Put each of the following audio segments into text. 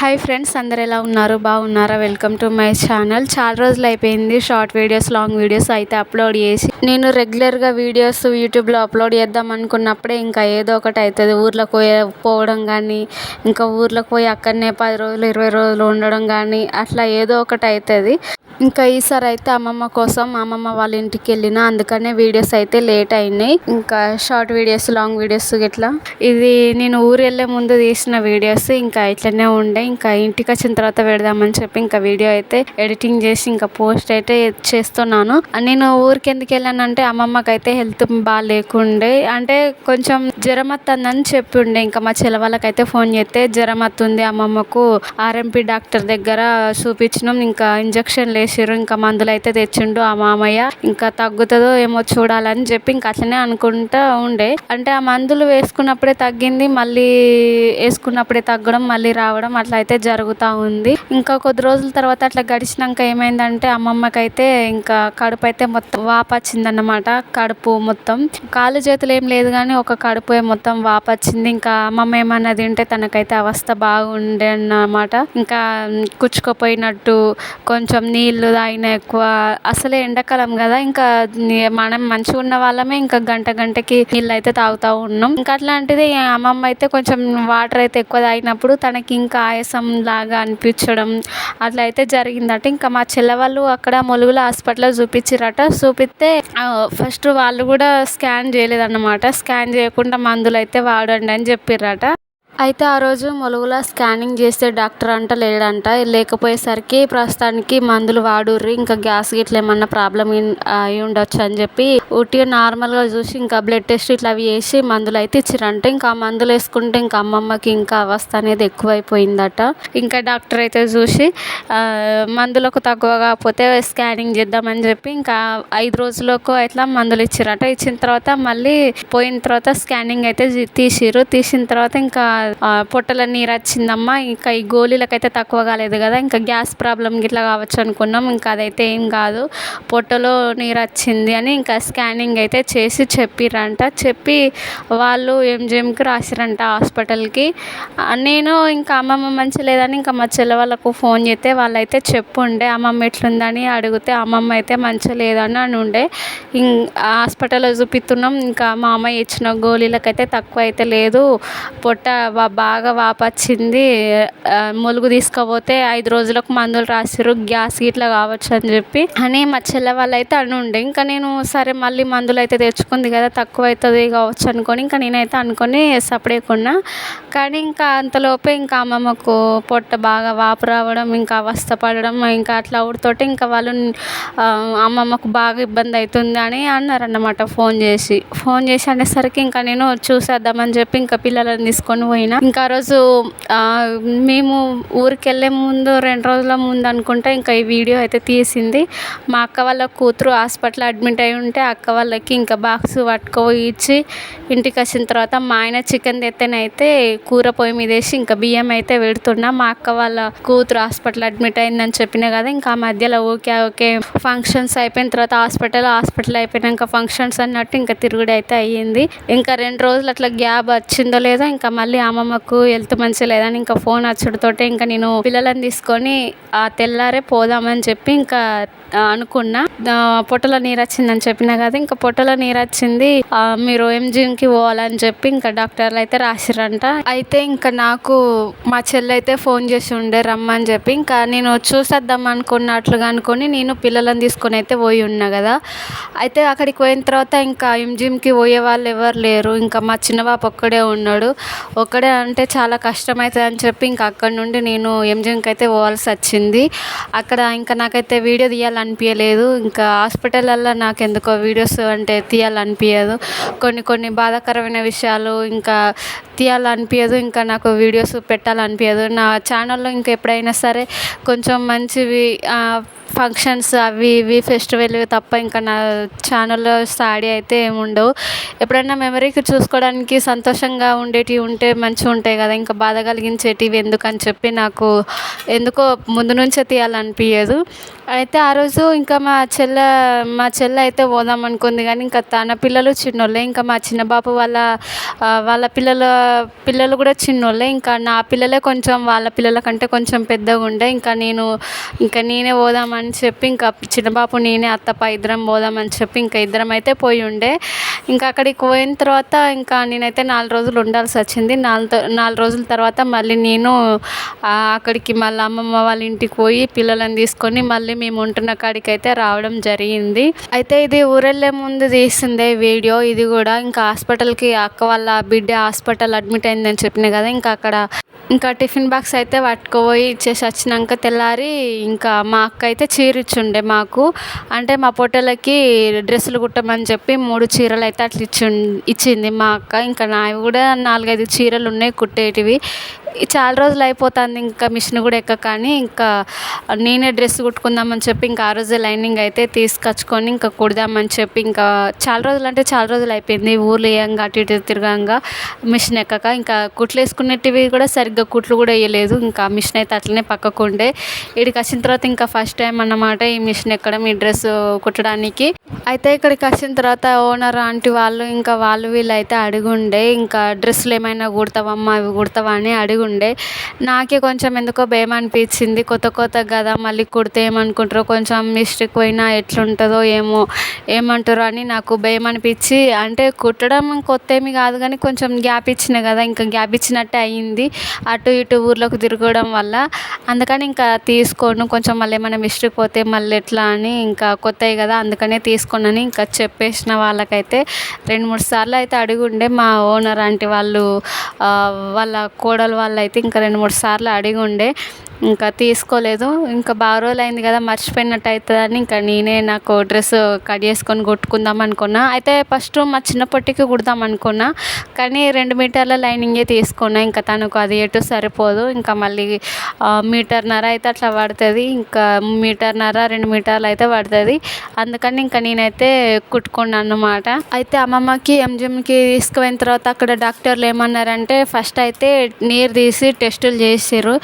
Hi friends, అందరు ఎలా ఉన్నారు? బాగున్నారా? Welcome to my channel. చాలా రోజులు అయిపోయింది షార్ట్ వీడియోస్, లాంగ్ వీడియోస్ అయితే అప్లోడ్ చేసి. నేను రెగ్యులర్గా వీడియోస్ యూట్యూబ్లో అప్లోడ్ చేద్దాం అనుకున్నప్పుడే ఇంకా ఏదో ఒకటి అవుతుంది. ఊర్లోకి పోవడం కానీ, ఇంకా ఊర్లోకి పోయి అక్కడనే 10 రోజులు 20 రోజులు ఉండడం కానీ, అట్లా ఏదో ఒకటి అవుతుంది. ఇంకా ఈసారి అయితే అమ్మమ్మ కోసం అమ్మమ్మ వాళ్ళ ఇంటికి వెళ్ళిన, అందుకనే వీడియోస్ అయితే లేట్ అయినాయి. ఇంకా షార్ట్ వీడియోస్, లాంగ్ వీడియోస్ ఇట్లా. ఇది నేను ఊరు వెళ్ళే ముందు తీసిన వీడియోస్. ఇంకా ఇట్లనే ఉండే. ఇంకా ఇంటికి వచ్చిన తర్వాత పెడదామని చెప్పి ఇంకా వీడియో అయితే ఎడిటింగ్ చేసి ఇంకా పోస్ట్ అయితే చేస్తున్నాను. నేను ఊరికి ఎందుకు వెళ్ళానంటే అమ్మమ్మకి అయితే హెల్త్ బాగా లేకుండే, అంటే కొంచెం జ్వరం వస్తుందని చెప్పి ఉండే. ఇంకా మా చెల్ల వాళ్ళకైతే ఫోన్ చేస్తే జ్వరం వస్తుంది అమ్మమ్మకు, ఆర్ఎంపీ డాక్టర్ దగ్గర చూపించినాం, ఇంకా ఇంజక్షన్ లేసిర్రు, ఇంకా మందులు అయితే తెచ్చిండు ఆ మామయ్య. ఇంకా తగ్గుతుందో ఏమో చూడాలని చెప్పి ఇంకా అట్లనే అనుకుంటా ఉండే. అంటే ఆ మందులు వేసుకున్నప్పుడే తగ్గింది, మళ్ళీ వేసుకున్నప్పుడే తగ్గడం, మళ్ళీ రావడం అట్లా అయితే జరుగుతూ ఉంది. ఇంకా కొద్ది రోజుల తర్వాత అట్లా గడిచినాక ఏమైందంటే అమ్మమ్మకైతే ఇంకా కడుపు అయితే మొత్తం వాపు వచ్చిందన్నమాట. కడుపు మొత్తం, కాళ్ళు చేతులు ఏం లేదు కానీ ఒక కడుపు మొత్తం వాపు వచ్చింది. ఇంకా అమ్మమ్మ ఏమన్నా తింటే తనకైతే అవస్థ బాగుండే అన్నమాట. ఇంకా కుచ్చుకుపోయినట్టు, కొంచెం నీళ్ళు తాగిన ఎక్కువ. అసలే ఎండాకాలం కదా, ఇంకా మనం మంచిగా ఉన్న వాళ్ళమే ఇంకా గంటకి నీళ్ళు అయితే తాగుతూ ఉన్నాం. ఇంకా అట్లాంటిది అమ్మమ్మ అయితే కొంచెం వాటర్ అయితే ఎక్కువ తాగినప్పుడు తనకి ఇంకా ఆయాసం లాగా అనిపించడం అట్లా అయితే జరిగిందట. ఇంకా మా చెల్లె వాళ్ళు అక్కడ ములుగుల హాస్పిటల్లో చూపించారట. చూపిస్తే ఫస్ట్ వాళ్ళు కూడా స్కాన్ చేయలేదన్నమాట. స్కాన్ చేయకుండా మందులు అయితే వాడండి అని చెప్పిర్రట. అయితే ఆ రోజు ములుగుల స్కానింగ్ చేస్తే డాక్టర్ అంట లేడంట. లేకపోయేసరికి ప్రస్తుతానికి మందులు వాడుర్రి, ఇంకా గ్యాస్ గిట్ల ఏమన్నా ప్రాబ్లం అయి ఉండొచ్చు అని చెప్పి ఉట్టిగా నార్మల్గా చూసి ఇంకా బ్లడ్ టెస్ట్ ఇట్లా అవి వేసి మందులు అయితే ఇచ్చిరంట. ఇంకా ఆ మందులు వేసుకుంటే ఇంకా అమ్మమ్మకి ఇంకా అవస్థ అనేది ఎక్కువైపోయిందట. ఇంకా డాక్టర్ అయితే చూసి మందులకు తక్కువ కాకపోతే స్కానింగ్ చేద్దామని చెప్పి ఇంకా 5 రోజులకు అట్లా మందులు ఇచ్చిరట. ఇచ్చిన తర్వాత మళ్ళీ పోయిన తర్వాత స్కానింగ్ అయితే తీసిన తర్వాత ఇంకా పొట్టలో నీరు వచ్చిందమ్మా. ఇంకా ఈ గోళీలకైతే తక్కువ కాలేదు కదా, ఇంకా గ్యాస్ ప్రాబ్లం గిట్లా కావచ్చు అనుకున్నాం. ఇంకా అదైతే ఏం కాదు, పొట్టలో నీరు వచ్చింది అని ఇంకా స్కానింగ్ అయితే చేసి చెప్పిరంట. చెప్పి వాళ్ళు ఎంజిఎంకి రాసిరంట హాస్పిటల్కి. నేను ఇంకా అమ్మమ్మ మంచి లేదని ఇంకా మా చెల్లె వాళ్ళకు ఫోన్ చేస్తే వాళ్ళైతే చెప్పుండే అమ్మమ్మ ఎట్లుందని అడిగితే అమ్మమ్మ అయితే మంచి లేదని అని ఉండే. హాస్పిటల్లో చూపిస్తున్నాం, ఇంకా మా అమ్మాయి ఇచ్చిన గోళీలకైతే తక్కువ అయితే లేదు, పొట్ట బాగా వాపు వచ్చింది, ములుగు తీసుకపోతే 5 రోజులకు మందులు రాసిర్రు, గ్యాస్ ఇట్లా కావచ్చు అని చెప్పి అని మా చెల్లె వాళ్ళు అయితే అని ఉండే. ఇంకా నేను సరే మళ్ళీ మందులు అయితే తెచ్చుకుంది కదా, తక్కువ అవుతుంది కావచ్చు అనుకొని ఇంకా నేనైతే అనుకొని సపడేకున్నా. కానీ ఇంకా అంతలోపే ఇంకా అమ్మమ్మకు పొట్ట బాగా వాపు రావడం, ఇంకా అవస్థ పడడం, ఇంకా అట్లా అవుడుతోటి ఇంకా వాళ్ళు అమ్మమ్మకు బాగా ఇబ్బంది అవుతుంది అని అన్నారన్నమాట. ఫోన్ చేసి అనేసరికి ఇంకా నేను చూసేద్దామని చెప్పి ఇంకా పిల్లలను తీసుకొని పోయినా. ఇంకా ఆ రోజు మేము ఊరికి వెళ్ళే ముందు 2 రోజుల ముందు అనుకుంటా ఇంకా ఈ వీడియో అయితే తీసింది. మా అక్క వాళ్ళ కూతురు హాస్పిటల్ అడ్మిట్ అయి ఉంటే అక్క వాళ్ళకి ఇంకా బాక్స్ పట్టుకుపోయి ఇచ్చి ఇంటికి వచ్చిన తర్వాత మా ఆయన చికెన్ తెత్తేనైతే కూర పొయ్యి మీద వేసి ఇంకా బియ్యం అయితే పెడుతున్నా. మా అక్క వాళ్ళ కూతురు హాస్పిటల్ అడ్మిట్ అయిందని చెప్పినా కదా, ఇంకా ఆ మధ్యలో ఓకే ఫంక్షన్స్ అయిపోయిన తర్వాత హాస్పిటల్ అయిపోయినాక ఫంక్షన్స్ అన్నట్టు ఇంకా తిరుగుడు అయితే అయ్యింది. ఇంకా 2 రోజులు అట్లా గ్యాప్ వచ్చిందో లేదో ఇంకా మళ్ళీ అమ్మమ్మకు హెల్త్ మంచిగా లేదని ఇంకా ఫోన్ వచ్చుడుతోటే ఇంకా నేను పిల్లలను తీసుకొని తెల్లారే పోదామని చెప్పి ఇంకా అనుకున్నా. పొట్టలో నీరు వచ్చిందని చెప్పినా కదా, ఇంకా పొట్టలో నీరు వచ్చింది, మీరు ఎంజిఎంకి పోవాలని చెప్పి ఇంకా డాక్టర్లు అయితే రాసిరంట. అయితే ఇంకా నాకు మా చెల్లి అయితే ఫోన్ చేసి ఉండే రమ్మని చెప్పి, ఇంకా నేను చూసేద్దాం అనుకున్నట్లుగా అనుకొని నేను పిల్లలను తీసుకొని అయితే పోయి ఉన్నా కదా. అయితే అక్కడికి పోయిన తర్వాత ఇంకా ఎంజిఎంకి పోయే వాళ్ళు ఎవరు లేరు, ఇంకా మా చిన్నబాబు ఒక్కడే ఉన్నాడు. ఒక్కడే అంటే చాలా కష్టమవుతుంది అని చెప్పి ఇంకా అక్కడ నుండి నేను ఎంజిఎంకి అయితే పోవాల్సి వచ్చింది. అక్కడ ఇంకా నాకైతే వీడియో తీయాలనిపించలేదు. ఇంకా హాస్పిటల్లో నాకు ఎందుకో వీడియోస్ అంటే తీయాలనిపించదు. కొన్ని బాధాకరమైన విషయాలు ఇంకా తీయాలనిపించదు, ఇంకా నాకు వీడియోస్ పెట్టాలనిపించదు. నా ఛానల్లో ఇంకా ఎప్పుడైనా సరే కొంచెం మంచివి ఫంక్షన్స్ అవి ఇవి ఫెస్టివల్ తప్ప ఇంకా నా ఛానల్లో స్టడీ అయితే ఏముండవు. ఎప్పుడైనా మెమరీకి చూసుకోవడానికి సంతోషంగా ఉండేటివి ఉంటే మంచిగా ఉంటాయి కదా, ఇంకా బాధ కలిగించేటివి ఎందుకని చెప్పి నాకు ఎందుకో ముందు నుంచే తీయాలనిపించదు. అయితే ఆ రోజు ఇంకా మా చెల్లె అయితే పోదాం అనుకుంది, కానీ ఇంకా తన పిల్లలు చిన్నోళ్ళే, ఇంకా మా చిన్న బాబు వాళ్ళ పిల్లలు కూడా చిన్నోళ్ళే. ఇంకా నా పిల్లలే కొంచెం వాళ్ళ పిల్లల కంటే కొంచెం పెద్దగా ఉండే. ఇంకా నేనే పోదామని చెప్పి ఇంకా చిన్న బాబు నేనే అత్తప్ప ఇద్దరం పోదామని చెప్పి ఇంకా ఇద్దరం అయితే పోయి ఉండే. ఇంకా అక్కడికి పోయిన తర్వాత ఇంకా నేనైతే 4 రోజులు ఉండాల్సి వచ్చింది. 4 రోజుల తర్వాత మళ్ళీ నేను అక్కడికి మళ్ళీ అమ్మమ్మ వాళ్ళ ఇంటికి పోయి పిల్లలను తీసుకొని మళ్ళీ మేము ఉంటున్న కాడికి అయితే రావడం జరిగింది. అయితే ఇది ఊరెళ్ళే ముందు తీసిందే వీడియో. ఇది కూడా ఇంకా హాస్పిటల్కి అక్క వాళ్ళ బిడ్డ హాస్పిటల్ అడ్మిట్ అయిందని చెప్పిన కదా, ఇంకా టిఫిన్ బాక్స్ అయితే పట్టుకుపోయి ఇచ్చేసి వచ్చినాక తెల్లారి ఇంకా మా అక్క అయితే చీర ఇచ్చుండే మాకు. అంటే మా పొట్టలకి డ్రెస్సులు కుట్టమని చెప్పి 3 చీరలు అయితే అట్లా ఇచ్చింది మా అక్క. ఇంకా నావి కూడా 4-5 చీరలు ఉన్నాయి కుట్టేటివి. చాలా రోజులు అయిపోతుంది ఇంకా మిషన్ కూడా కానీ ఇంకా నేనే డ్రెస్ కుట్టుకుందామని చెప్పి ఇంకా ఆ రోజే లైనింగ్ అయితే తీసుకొచ్చుకొని ఇంకా కుడదామని చెప్పి ఇంకా చాలా రోజులు అయిపోయింది ఊర్లో వేయంగా అటు ఇటు తిరగంగా మిషన్ ఎక్కక. ఇంకా కుట్లు వేసుకునేటివి కూడా సరిగ్గా కుట్లు కూడా వేయలేదు. ఇంకా మిషన్ అయితే అట్లనే పక్కకు ఉండే. ఇక్కడికి వచ్చిన తర్వాత ఇంకా ఫస్ట్ టైం అన్నమాట ఈ మిషన్ ఎక్కడం, ఈ డ్రెస్ కుట్టడానికి. అయితే ఇక్కడికి వచ్చిన తర్వాత ఓనర్ ఆంటీ వాళ్ళు ఇంకా వీళ్ళు అయితే అడుగుండే, ఇంకా డ్రెస్సులు ఏమైనా కుడతావమ్మా అవి కుడతావా అని అడుగుండే. నాకే కొంచెం ఎందుకో భయం అనిపించింది, కొత్త కదా మళ్ళీ కుడితే ఏమనుకుంటారో, కొంచెం మిస్టేక్ పోయినా ఎట్లుంటుందో ఏమంటారో అని నాకు భయం అనిపించి, అంటే కుట్టడం కొత్త ఏమి కాదు కానీ కొంచెం గ్యాప్ ఇచ్చిన కదా, ఇంకా గ్యాప్ ఇచ్చినట్టే అయ్యింది అటు ఇటు ఊర్లోకి తిరగడం వల్ల. అందుకని ఇంకా తీసుకోను, కొంచెం మళ్ళీ ఏమైనా మిస్టేక్ పోతే మళ్ళీ ఎట్లా అని, ఇంకా కొత్తవి కదా అందుకనే తీసుకోనని ఇంకా చెప్పేసిన వాళ్ళకైతే 2-3 సార్లు అయితే అడిగుండే. మా ఓనర్ ఆంటీ వాళ్ళు వాళ్ళ కోడలు వాళ్ళు అయితే ఇంకా 2-3 సార్లు అడిగుండే, ఇంకా తీసుకోలేదు. ఇంకా బాగా రోజులు అయింది కదా మర్చిపోయినట్టు అవుతుందని ఇంకా నేనే నాకు డ్రెస్ కట్ చేసుకొని కుట్టుకుందాం అనుకున్నా. అయితే ఫస్ట్ మా చిన్న పొట్టికి కుడదాం అనుకున్నా, కానీ 2 మీటర్ల లైనింగే తీసుకున్నా. ఇంకా తనకు అది ఎటు సరిపోదు, ఇంకా మళ్ళీ 1.5 మీటర్ అయితే అట్లా పడుతుంది, ఇంకా 1.5 మీటర్ 2 మీటర్లు అయితే పడుతుంది. అందుకని ఇంకా నేనైతే కుట్టుకున్నాను అన్నమాట. అయితే అమ్మమ్మకి ఎంజిఎంకి తీసుకుపోయిన తర్వాత అక్కడ డాక్టర్లు ఏమన్నారంటే ఫస్ట్ అయితే నీరు తీసి టెస్టులు చేసారు.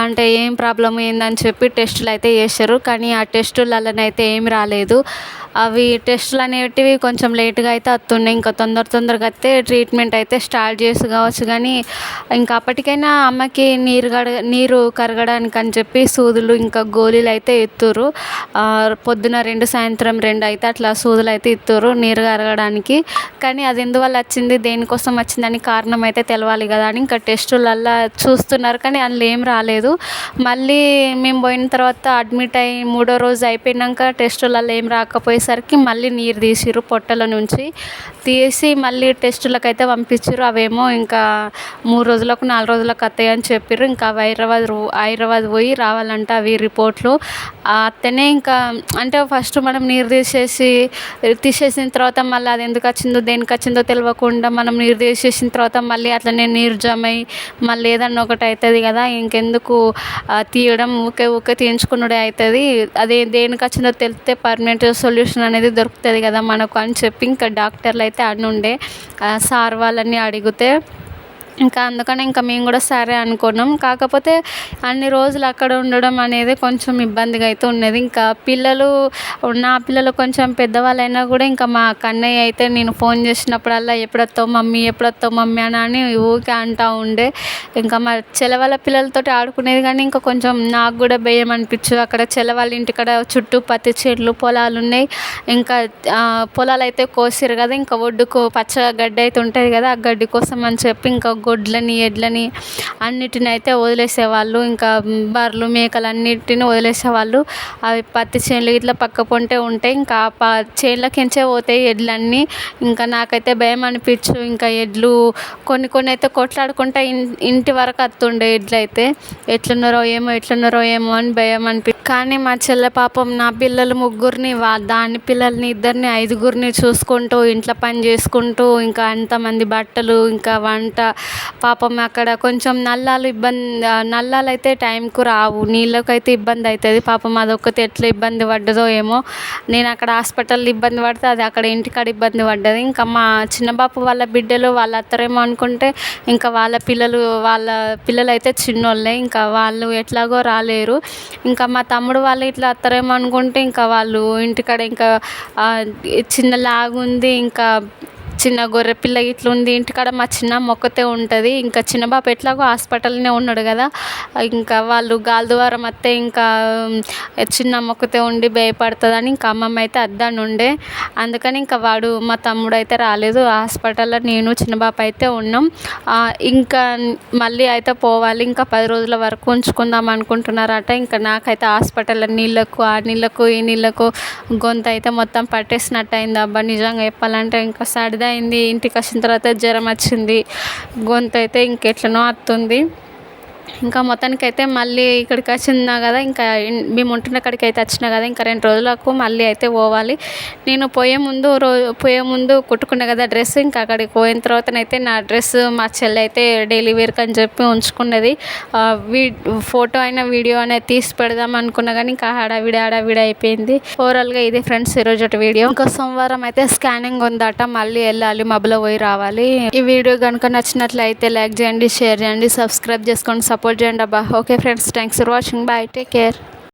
అంటే ఏం ప్రాబ్లం ఏందని చెప్పి టెస్టులు అయితే చేశారు, కానీ ఆ టెస్టులలోనైతే ఏమి రాలేదు. అవి టెస్టులు అనేటివి కొంచెం లేట్గా అయితే వస్తున్నాయి. ఇంకా తొందరగా అయితే ట్రీట్మెంట్ అయితే స్టార్ట్ చేసి కావచ్చు, కానీ ఇంకా అప్పటికైనా అమ్మకి నీరు కరగడానికి అని చెప్పి సూదులు ఇంకా గోళీలు అయితే ఇస్తుర్రు. పొద్దున 2 సాయంత్రం 2 అయితే అట్లా సూదులు అయితే ఇస్తుర్రు నీరు కరగడానికి. కానీ అది ఎందువల్ల వచ్చింది, దేనికోసం వచ్చిందని కారణం అయితే తెలవాలి కదా అని ఇంకా టెస్టులల్లో చూస్తున్నారు, కానీ అందులో ఏం రాలేదు. మళ్ళీ మేము పోయిన తర్వాత అడ్మిట్ అయ్యి 3వ రోజు అయిపోయినాక టెస్టులలో ఏం రాకపోయేసరికి మళ్ళీ నీరు తీసిర్రు, పొట్టల నుంచి తీసి మళ్ళీ టెస్టులకు అయితే పంపించారు. అవేమో ఇంకా 3 రోజులకు 4 రోజులకు వస్తాయి అని చెప్పారు. ఇంకా హైదరాబాద్ పోయి రావాలంట అవి రిపోర్ట్లు. అతనే ఇంకా అంటే ఫస్ట్ మనం నీరు తీసేసిన తర్వాత మళ్ళీ అది ఎందుకు వచ్చిందో దేనికి వచ్చిందో తెలియకుండా మనం నీరు తీసేసిన తర్వాత మళ్ళీ అట్లనే నీరు జమ అయ్యి మళ్ళీ ఏదన్నా ఒకటి అవుతుంది కదా, ఇంకెందుకు తీయడం, ఊకే తీయించుకున్నదే అవుతుంది. అదే దేనికి వచ్చిందో తెలిస్తే పర్మనెంట్ సొల్యూషన్ అనేది దొరుకుతుంది కదా మనకు అని చెప్పి ఇంకా డాక్టర్లు అయితే ఉండే సార్ వాళ్ళని అడిగితే ఇంకా అందుకని ఇంకా మేము కూడా సరే అనుకున్నాం. కాకపోతే అన్ని రోజులు అక్కడ ఉండడం అనేది కొంచెం ఇబ్బందిగా అయితే ఉన్నది. ఇంకా నా పిల్లలు కొంచెం పెద్దవాళ్ళైనా కూడా ఇంకా మా కన్నయ్య అయితే నేను ఫోన్ చేసినప్పుడల్లా ఎప్పుడొస్తావు మమ్మీ అని ఊరికే అంటూ ఉండే. ఇంకా మా చెల్లె పిల్లలతో ఆడుకునేది, కానీ ఇంకా కొంచెం నాకు కూడా భయం అనిపించు. అక్కడ చెల్లె వాళ్ళ ఇంటికాడ చుట్టూ పత్తి చెట్లు పొలాలు ఉన్నాయి. ఇంకా పొలాలు అయితే కోసిరు కదా, ఇంకా ఒడ్డుకు పచ్చ గడ్డి అయితే ఉంటుంది కదా, ఆ గడ్డి కోసం అని చెప్పి ఇంకా గొడ్లని ఎడ్లని అన్నిటిని అయితే వదిలేసేవాళ్ళు. ఇంకా బర్రెలు మేకలు అన్నిటిని వదిలేసేవాళ్ళు. అవి పత్తి చేనులు ఇట్లా పక్క పొంటే ఉంటాయి, ఇంకా చేనులకించే పోతాయి ఎడ్లన్నీ. ఇంకా నాకైతే భయం అనిపించు. ఇంకా ఎడ్లు కొన్ని అయితే కొట్లాడుకుంటా ఇంటి వరకు వస్తుండే ఎడ్లు అయితే. ఎట్లున్నారో ఏమో అని భయం కానీ మా చెల్లె పాపం నా పిల్లలు ముగ్గురిని దాని పిల్లల్ని ఇద్దరిని 5గురిని చూసుకుంటూ ఇంట్లో పని చేసుకుంటూ ఇంకా అంతమంది బట్టలు ఇంకా వంట పాపం అక్కడ కొంచెం నల్లాలు అయితే టైంకు రావు, నీళ్ళకైతే ఇబ్బంది అవుతుంది. పాపం అదొక్కటి ఎట్లా ఇబ్బంది పడ్డదో ఏమో. నేను అక్కడ హాస్పిటల్లో ఇబ్బంది పడితే అది అక్కడ ఇంటికాడ ఇబ్బంది పడ్డది. ఇంకా మా చిన్న బాపు వాళ్ళ బిడ్డలు వాళ్ళ అత్తరేమో అనుకుంటే ఇంకా వాళ్ళ పిల్లలు అయితే చిన్నోళ్ళే, ఇంకా వాళ్ళు ఎట్లాగో రాలేరు. ఇంకా మా తమ్ముడు వాళ్ళు ఇట్లా అత్తరేమో అనుకుంటే ఇంకా వాళ్ళు ఇంటికాడ ఇంకా చిన్న లాగుంది, ఇంకా చిన్న గొర్రె పిల్ల ఇట్లా ఉంది ఇంటికాడ. మా చిన్నమ్మ ఒక్కతే ఉంటుంది. ఇంకా చిన్న బాబు ఎట్లాగో హాస్పిటల్నే ఉన్నాడు కదా, ఇంకా వాళ్ళు గాలి ద్వారం వస్తే ఇంకా చిన్నమ్మ ఒక్కతే ఉండి భయపడుతుందని ఇంకా అమ్మమ్మ అయితే అద్దాని ఉండే. అందుకని ఇంకా మా తమ్ముడు అయితే రాలేదు. హాస్పిటల్లో నేను చిన్న బాబు అయితే ఉన్నాం. ఇంకా మళ్ళీ అయితే పోవాలి, ఇంకా 10 రోజుల వరకు ఉంచుకుందాం అనుకుంటున్నారట. ఇంకా నాకైతే హాస్పిటల్లో ఆ నీళ్ళకు ఈ నీళ్ళకు గొంతు అయితే మొత్తం పట్టేసినట్టు అయింది అబ్బా. నిజంగా చెప్పాలంటే ఇంకా సర్ది అయింది, ఇంటికి వచ్చిన తర్వాత జ్వరం వచ్చింది, గొంతు అయితే ఇంకెట్లనో వస్తుంది. ఇంకా మొత్తానికైతే మళ్ళీ ఇక్కడికి వచ్చినా కదా, ఇంకా మేము ఉంటున్న కాడికి అయితే వచ్చినా కదా, ఇంకా 2 రోజులకు మళ్ళీ అయితే పోవాలి. నేను పోయే ముందు కుట్టుకున్నా కదా డ్రెస్, ఇంకా అక్కడికి పోయిన తర్వాతనైతే నా డ్రెస్ మా చెల్లి అయితే డైలీ వేర్కి అని చెప్పి ఉంచుకున్నది. ఫోటో అయినా వీడియో అనేది తీసి పెడదాం అనుకున్నా కానీ ఇంకా హడావిడి అయిపోయింది. ఓవరాల్గా ఇది ఫ్రెండ్స్ ఈరోజు వీడియో. ఇంకా సోమవారం అయితే స్కానింగ్ ఉందట, మళ్ళీ వెళ్ళాలి, మబ్బులో పోయి రావాలి. ఈ వీడియో కనుక నచ్చినట్లయితే లైక్ చేయండి, షేర్ చేయండి, సబ్స్క్రైబ్ చేసుకోండి, సపోర్ట్ చేయండి అబ్బా. Okay friends, thanks for watching, bye, take care.